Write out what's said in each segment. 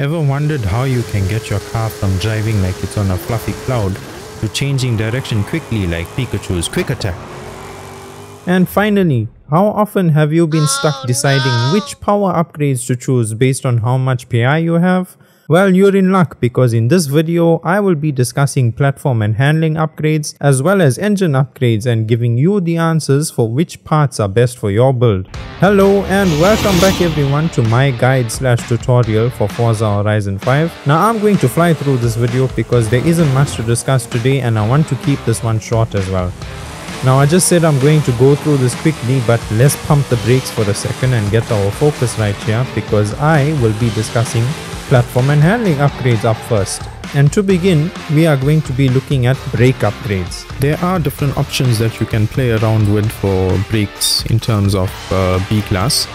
Ever wondered how you can get your car from driving like it's on a fluffy cloud to changing direction quickly like Pikachu's quick attack? And finally, how often have you been stuck deciding which power upgrades to choose based on how much PI you have? Well, you're in luck because in this video, I will be discussing platform and handling upgrades as well as engine upgrades and giving you the answers for which parts are best for your build. Hello and welcome back everyone to my guide/tutorial for Forza Horizon 5. Now I'm going to fly through this video because there isn't much to discuss today and I want to keep this one short as well. Now I just said I'm going to go through this quickly, but let's pump the brakes for a second and get our focus right here because I will be discussing platform and handling upgrades up first. And to begin, we are going to be looking at brake upgrades. There are different options that you can play around with for brakes in terms of B class,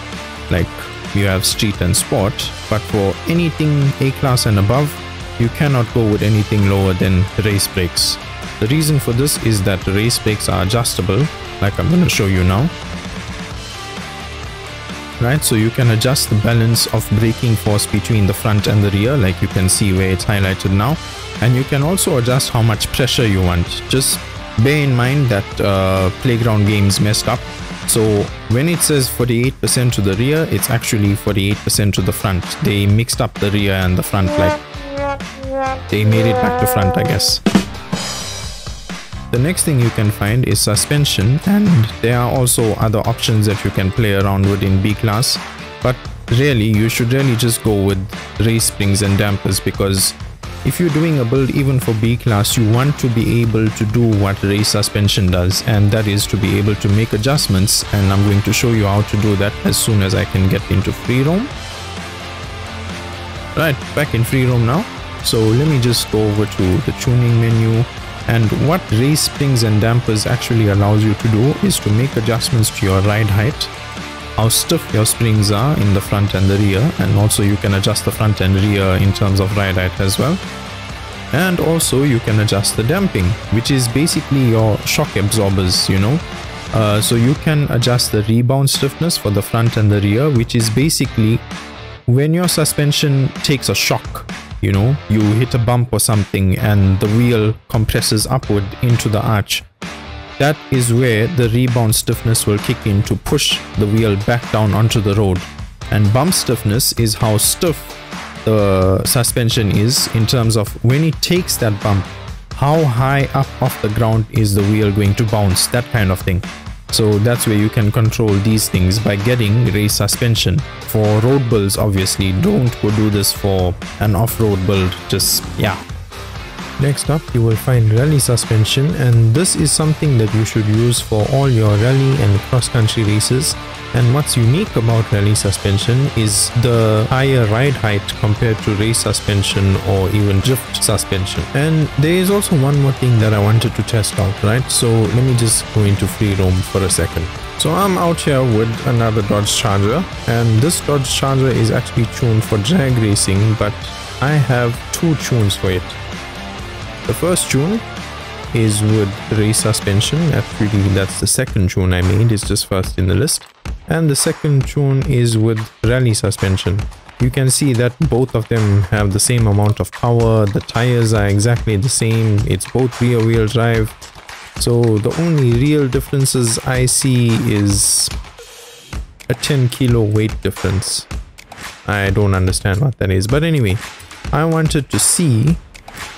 like you have street and sport, but for anything A class and above, you cannot go with anything lower than race brakes. The reason for this is that race brakes are adjustable, like I'm going to show you now. Right, so you can adjust the balance of braking force between the front and the rear, like you can see where it's highlighted now, and you can also adjust how much pressure you want. Just bear in mind that playground games messed up, so when it says 48% to the rear, it's actually 48% to the front. They mixed up the rear and the front, like they made it back to front, I guess. The next thing you can find is suspension, and there are also other options that you can play around with in B class, but really you should really just go with race springs and dampers, because if you're doing a build even for B class, you want to be able to do what race suspension does, and that is to be able to make adjustments, and I'm going to show you how to do that as soon as I can get into free roam. Right, back in free roam now, so let me just go over to the tuning menu. And what race springs and dampers actually allows you to do is to make adjustments to your ride height, how stiff your springs are in the front and the rear, and also you can adjust the front and rear in terms of ride height as well. And also you can adjust the damping, which is basically your shock absorbers, you know. So you can adjust the rebound stiffness for the front and the rear, which is basically when your suspension takes a shock. You know, you hit a bump or something and the wheel compresses upward into the arch. That is where the rebound stiffness will kick in to push the wheel back down onto the road. And bump stiffness is how stiff the suspension is in terms of when it takes that bump, how high up off the ground is the wheel going to bounce, that kind of thing. So that's where you can control these things by getting race suspension. For road builds, obviously, don't go do this for an off-road build, just yeah. Next up, you will find rally suspension, and this is something that you should use for all your rally and cross-country races. And what's unique about rally suspension is the higher ride height compared to race suspension or even drift suspension. And there is also one more thing that I wanted to test out, right? So let me just go into free roam for a second. So I'm out here with another Dodge Charger, and this Dodge Charger is actually tuned for drag racing, but I have two tunes for it. The first tune is with race suspension. Actually, that's the second tune I made, it's just first in the list. And the second tune is with rally suspension. You can see that both of them have the same amount of power, the tires are exactly the same, it's both rear wheel drive. So the only real differences I see is a 10 kilo weight difference. I don't understand what that is, but anyway, I wanted to see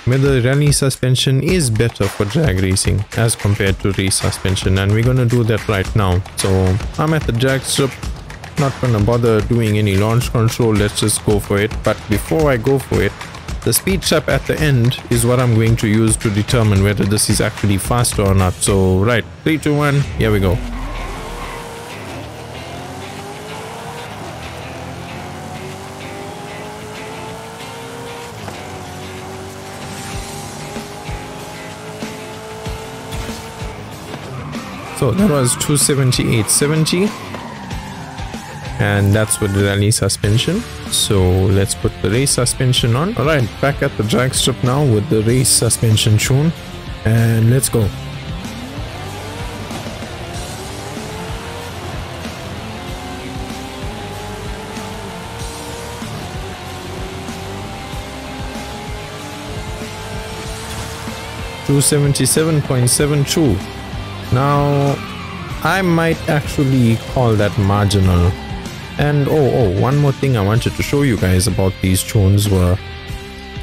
whether rally suspension is better for drag racing as compared to race suspension, and we're gonna do that right now. So I'm at the drag strip, not gonna bother doing any launch control, let's just go for it. But before I go for it, the speed trap at the end is what I'm going to use to determine whether this is actually faster or not. So right, 3, 2, 1, here we go. So that was 278.70, and that's with the rally suspension. So let's put the race suspension on. Alright, back at the drag strip now with the race suspension tune, and let's go. 277.72. Now I might actually call that marginal. And one more thing I wanted to show you guys about these tunes were,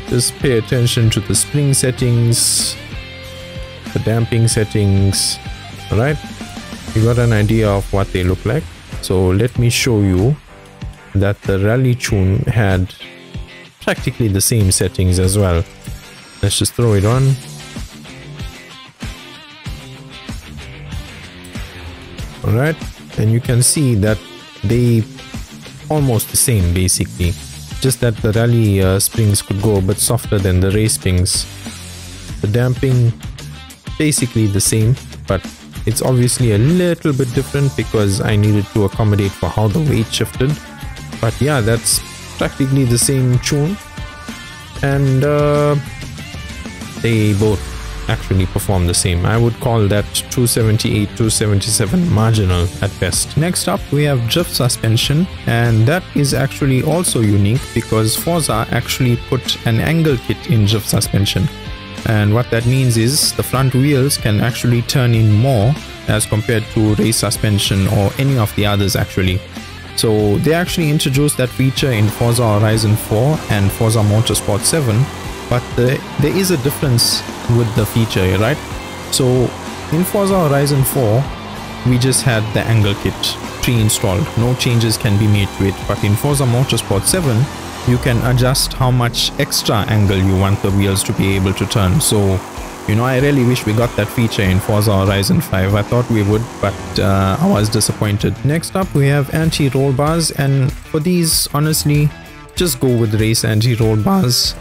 just pay attention to the spring settings, the damping settings. Alright, you got an idea of what they look like. So let me show you that the rally tune had practically the same settings as well. Let's just throw it on. Alright, and you can see that they almost the same basically, just that the rally springs could go a bit softer than the race springs. The damping basically the same, but it's obviously a little bit different because I needed to accommodate for how the weight shifted. But yeah, that's practically the same tune, and they both actually perform the same. I would call that 278, 277 marginal at best. Next up we have drift suspension, and that is actually also unique because Forza actually put an angle kit in drift suspension. And what that means is the front wheels can actually turn in more as compared to race suspension or any of the others actually. So they actually introduced that feature in Forza Horizon 4 and Forza Motorsport 7, but there is a difference with the feature, right? So in Forza Horizon 4 we just had the angle kit pre-installed, no changes can be made to it. But in Forza Motorsport 7 you can adjust how much extra angle you want the wheels to be able to turn. So you know, I really wish we got that feature in Forza Horizon 5. I thought we would, but I was disappointed. Next up we have anti-roll bars, and for these honestly just go with race anti-roll bars.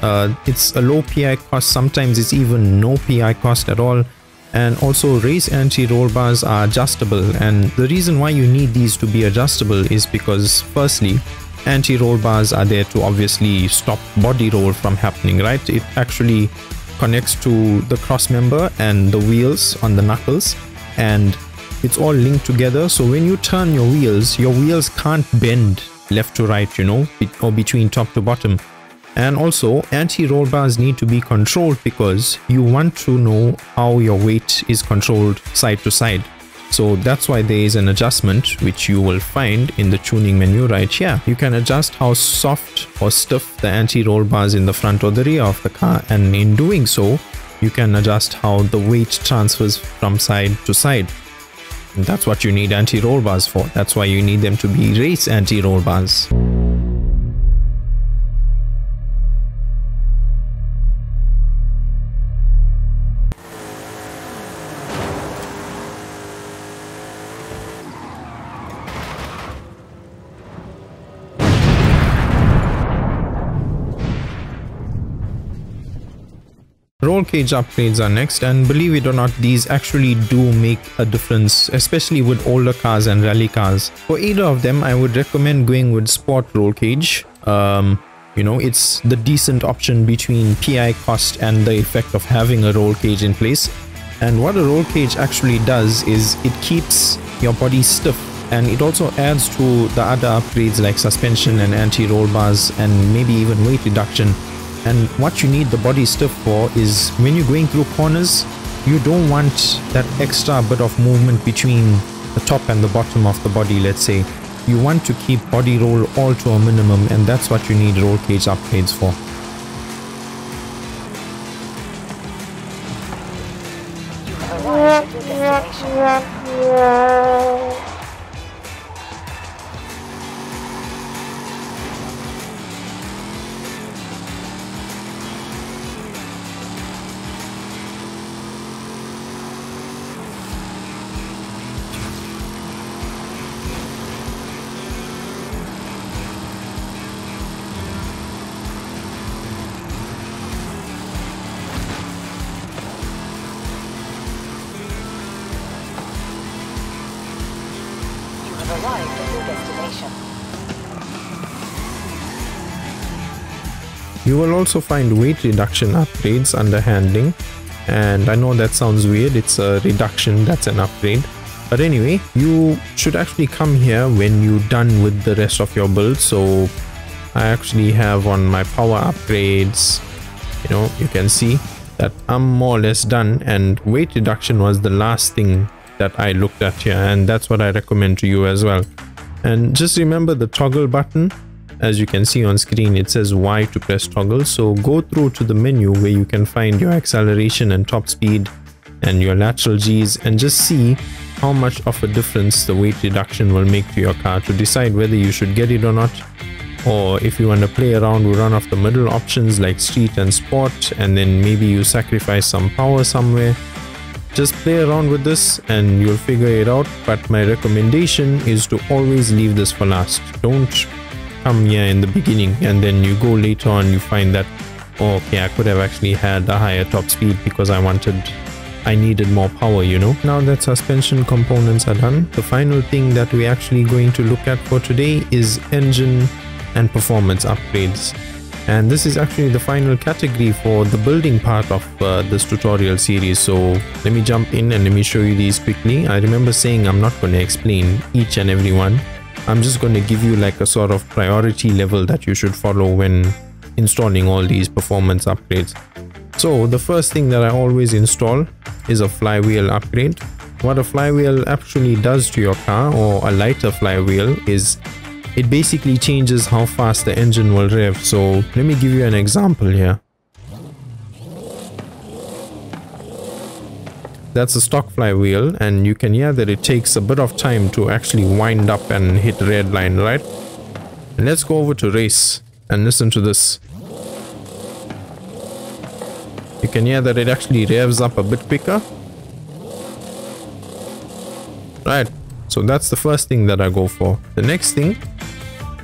It's a low PI cost, sometimes it's even no PI cost at all. And also race anti-roll bars are adjustable, and the reason why you need these to be adjustable is because firstly, anti-roll bars are there to obviously stop body roll from happening, right? It actually connects to the cross member and the wheels on the knuckles, and it's all linked together. So when you turn your wheels can't bend left to right, you know, or between top to bottom. And also anti-roll bars need to be controlled because you want to know how your weight is controlled side to side. So that's why there is an adjustment which you will find in the tuning menu right here. You can adjust how soft or stiff the anti-roll bars in the front or the rear of the car, and in doing so you can adjust how the weight transfers from side to side. And that's what you need anti-roll bars for. That's why you need them to be race anti-roll bars. Roll cage upgrades are next, and believe it or not, these actually do make a difference, especially with older cars and rally cars. For either of them, I would recommend going with sport roll cage. You know, it's the decent option between PI cost and the effect of having a roll cage in place. And what a roll cage actually does is it keeps your body stiff, and it also adds to the other upgrades like suspension and anti-roll bars and maybe even weight reduction. And what you need the body stiff for is when you're going through corners, you don't want that extra bit of movement between the top and the bottom of the body, let's say. You want to keep body roll all to a minimum, and that's what you need roll cage upgrades for. You have arrived at your destination. Arrived at your destination. You will also find weight reduction upgrades under handling, and I know that sounds weird, it's a reduction, that's an upgrade. But anyway, you should actually come here when you're done with the rest of your build. So I actually have on my power upgrades, you know, you can see that I'm more or less done, and weight reduction was the last thing that I looked at here, and that's what I recommend to you as well. And just remember the toggle button. As you can see on screen, it says Y to press toggle. So go through to the menu where you can find your acceleration and top speed and your lateral G's, and just see how much of a difference the weight reduction will make to your car to decide whether you should get it or not. Or if you want to play around with one of the middle options like street and sport, and then maybe you sacrifice some power somewhere. Just play around with this and you'll figure it out. But my recommendation is to always leave this for last. Don't come here in the beginning and then you go later on, you find that, oh, okay, I could have actually had a higher top speed because I needed more power, you know. Now that suspension components are done, the final thing that we're actually going to look at for today is engine and performance upgrades. And this is actually the final category for the building part of this tutorial series. So let me jump in and let me show you these quickly. I remember saying I'm not going to explain each and every one. I'm just going to give you like a sort of priority level that you should follow when installing all these performance upgrades. So the first thing that I always install is a flywheel upgrade. What a flywheel actually does to your car, or a lighter flywheel, is it basically changes how fast the engine will rev. So let me give you an example here. That's a stock flywheel, and you can hear that it takes a bit of time to actually wind up and hit red line, right? And let's go over to race and listen to this. You can hear that it actually revs up a bit quicker. Right, so that's the first thing that I go for. The next thing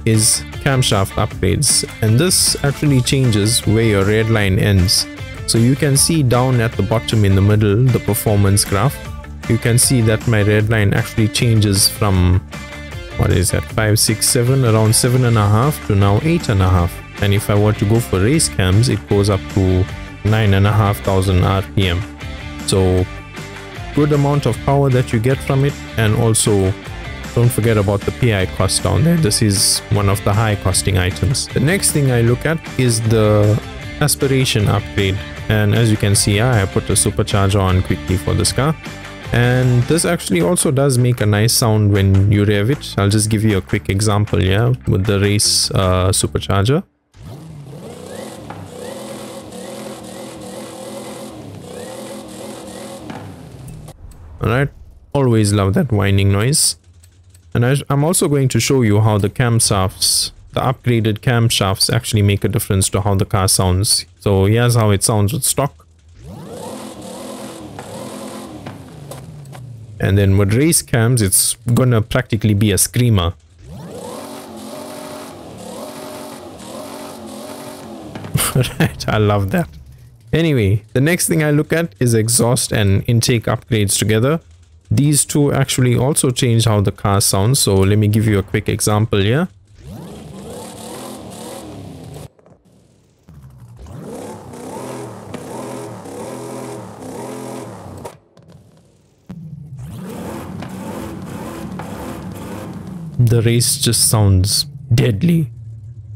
is camshaft upgrades, and this actually changes where your red line ends. So you can see down at the bottom in the middle, the performance graph, you can see that my red line actually changes from, what is that, 5, 6, 7, around 7.5 to now 8.5. And if I were to go for race cams, it goes up to 9,500 RPM. So good amount of power that you get from it. And also don't forget about the PI cost down there. This is one of the high costing items. The next thing I look at is the aspiration upgrade. And as you can see, I put a supercharger on quickly for this car. And this actually also does make a nice sound when you rev it. I'll just give you a quick example here with the race supercharger. Alright, always love that whining noise. And I'm also going to show you how the camshafts, the upgraded camshafts, actually make a difference to how the car sounds. So here's how it sounds with stock. And then with race cams, it's gonna practically be a screamer. Right, I love that. Anyway, the next thing I look at is exhaust and intake upgrades together. These two actually also change how the car sounds. So let me give you a quick example here. The race just sounds deadly.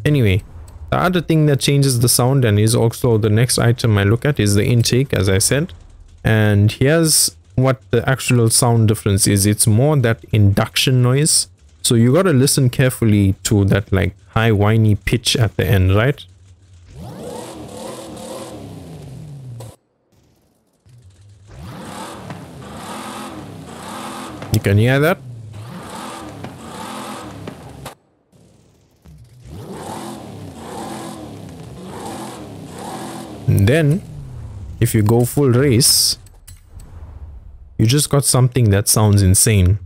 Anyway, the other thing that changes the sound and is also the next item I look at is the intake, as I said. And here's what the actual sound difference is. It's more that induction noise. So you got to listen carefully to that like high whiny pitch at the end, right? You can hear that? And then if you go full race, you just got something that sounds insane.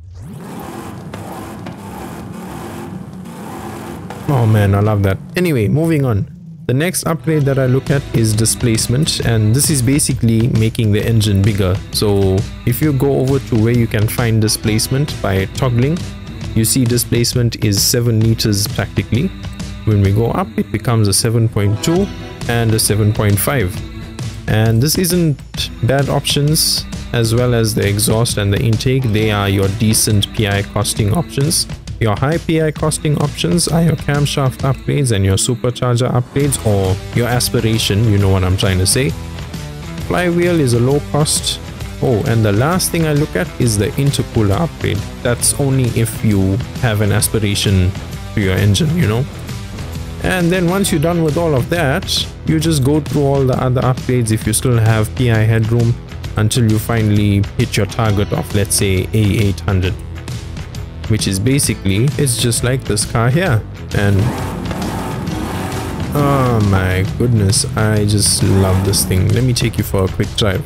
Oh man, I love that. Anyway, moving on. The next upgrade that I look at is displacement, and this is basically making the engine bigger. So if you go over to where you can find displacement by toggling, you see displacement is 7 liters practically. When we go up, it becomes a 7.2 and a 7.5. And this isn't bad options, as well as the exhaust and the intake. They are your decent PI costing options. Your high PI costing options are your camshaft upgrades and your supercharger upgrades, or your aspiration, you know what I'm trying to say. flywheel is a low cost. Oh, and the last thing I look at is the intercooler upgrade. That's only if you have an aspiration to your engine, you know. And then once you're done with all of that, you just go through all the other upgrades if you still have PI headroom until you finally hit your target of, let's say, A800, which is basically, it's just like this car here. And oh my goodness, I just love this thing. Let me take you for a quick drive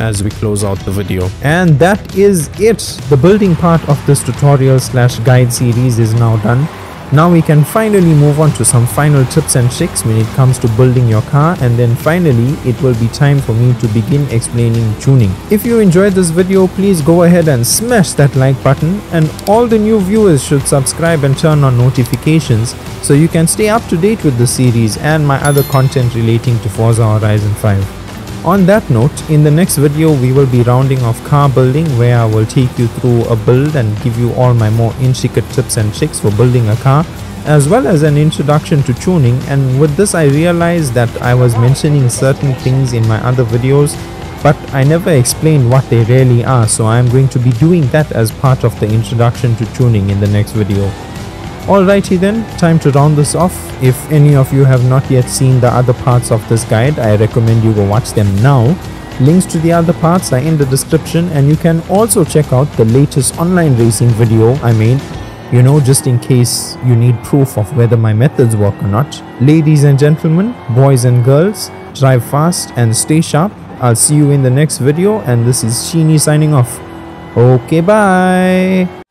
as we close out the video. And that is it. The building part of this tutorial slash guide series is now done. Now we can finally move on to some final tips and tricks when it comes to building your car, and then finally it will be time for me to begin explaining tuning. If you enjoyed this video, please go ahead and smash that like button, and all the new viewers should subscribe and turn on notifications so you can stay up to date with the series and my other content relating to Forza Horizon 5. On that note, in the next video we will be rounding off car building, where I will take you through a build and give you all my more intricate tips and tricks for building a car, as well as an introduction to tuning. And with this I realized that I was mentioning certain things in my other videos, but I never explained what they really are, so I am going to be doing that as part of the introduction to tuning in the next video. Alrighty then, time to round this off. If any of you have not yet seen the other parts of this guide, I recommend you go watch them now. Links to the other parts are in the description, and you can also check out the latest online racing video I made, you know, just in case you need proof of whether my methods work or not. Ladies and gentlemen, boys and girls, drive fast and stay sharp. I'll see you in the next video, and this is Sheeny signing off. Okay, bye.